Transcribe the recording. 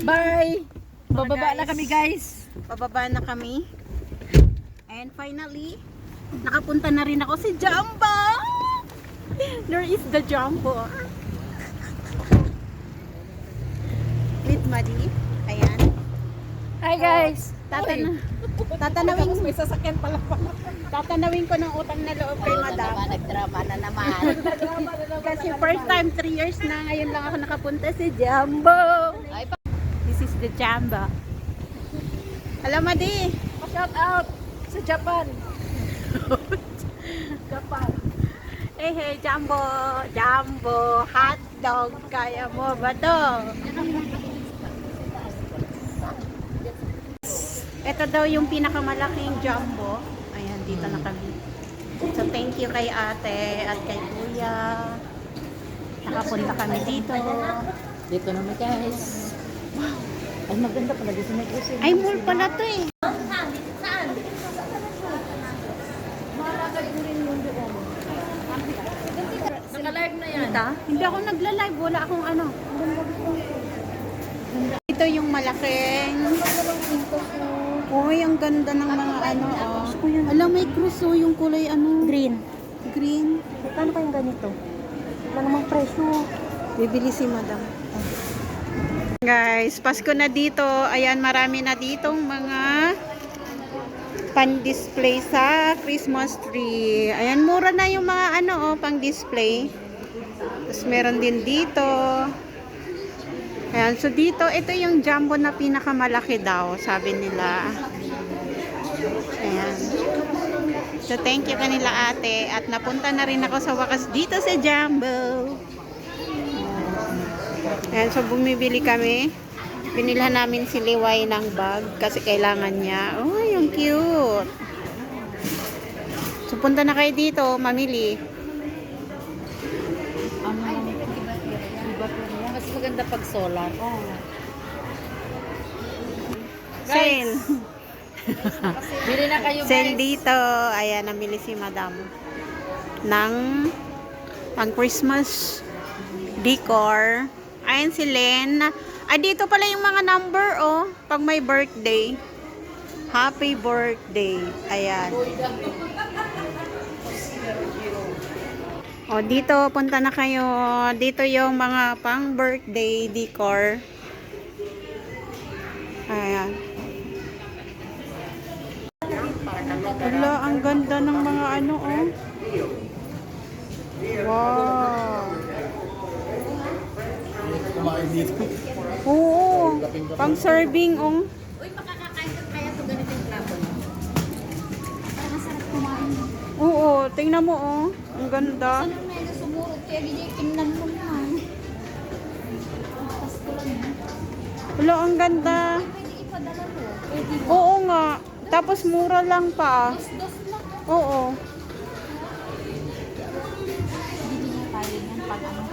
Bye! Bababa na guys. kami guys. Pababa na kami. And finally, nakapunta na rin ako si Jumbo. There is the Jumbo. With Madi. Ayan. Hi guys! Tatanawin, May sasakyan pala pa. tatanawin ko ng utang na loob kay Madam. Nagdrama na naman. Kasi first time 3 years na ngayon lang ako nakapunta si Jumbo. Ay, This is the Jumbo. Alam Madi. Shout out sa Japan. Japan. Hey, Jumbo. Jumbo. Hotdog. Kaya mo ba to? Ito daw yung pinakamalaking Jumbo. Ayan, dito na kami. So, thank you kay ate at kay kuya. Nakapunta kami dito. dito naman guys. Wow. Ay, maganda pala dito may kasi. Ay, mall pala to eh. Naka-live na yan. Hindi ako nagla-live. Wala akong ano. Ito yung malaking. Uy, ang ganda ng mga ano. Oh. Alam, may cruise yung kulay ano. Green. Green. Paano kayong ganito? Wala namang presyo. Bibili si madam. Guys, Pasko na dito. Ayan, marami na ditong mga pan-display sa Christmas tree. Ayan, mura na yung mga ano, oh, pang-display. Tapos meron din dito. Ayan, so dito, ito yung Jumbo na pinakamalaki daw, sabi nila. Ayan. So, thank you kanila ate. At napunta na rin ako sa wakas dito sa Jumbo. Ayan, so bumibili kami. Binilhan namin si Liway ng bag kasi kailangan niya. Oh, yung cute. So, punta na kayo dito, mamili. Mas maganda pag solar. Sale. Bili na kayo Sale dito. Ayan, namili si madam ng pang Christmas decor. Ayan si Len. Ay, dito pala yung mga number, oh. Pag may birthday. Happy birthday. Ayan. O, dito, punta na kayo. Dito yung mga pang birthday decor. Ayan. Wala, ang ganda ng mga ano, oh. Wow. Oo, pang serving, oh. Uy, makakakain ka kaya ito ganitong plato. Parang masarap kumain. Oo, tingnan mo, oh. Ang ganda. Ano na yung sumurot kaya ginigimnan mo naman. Pasko lang yan. Wala, ang ganda. Pwede ipadala mo. Pwede ba? Oo nga. Tapos mura lang pa. Dos lang. Oo. Bili niya tayo yan pag ano.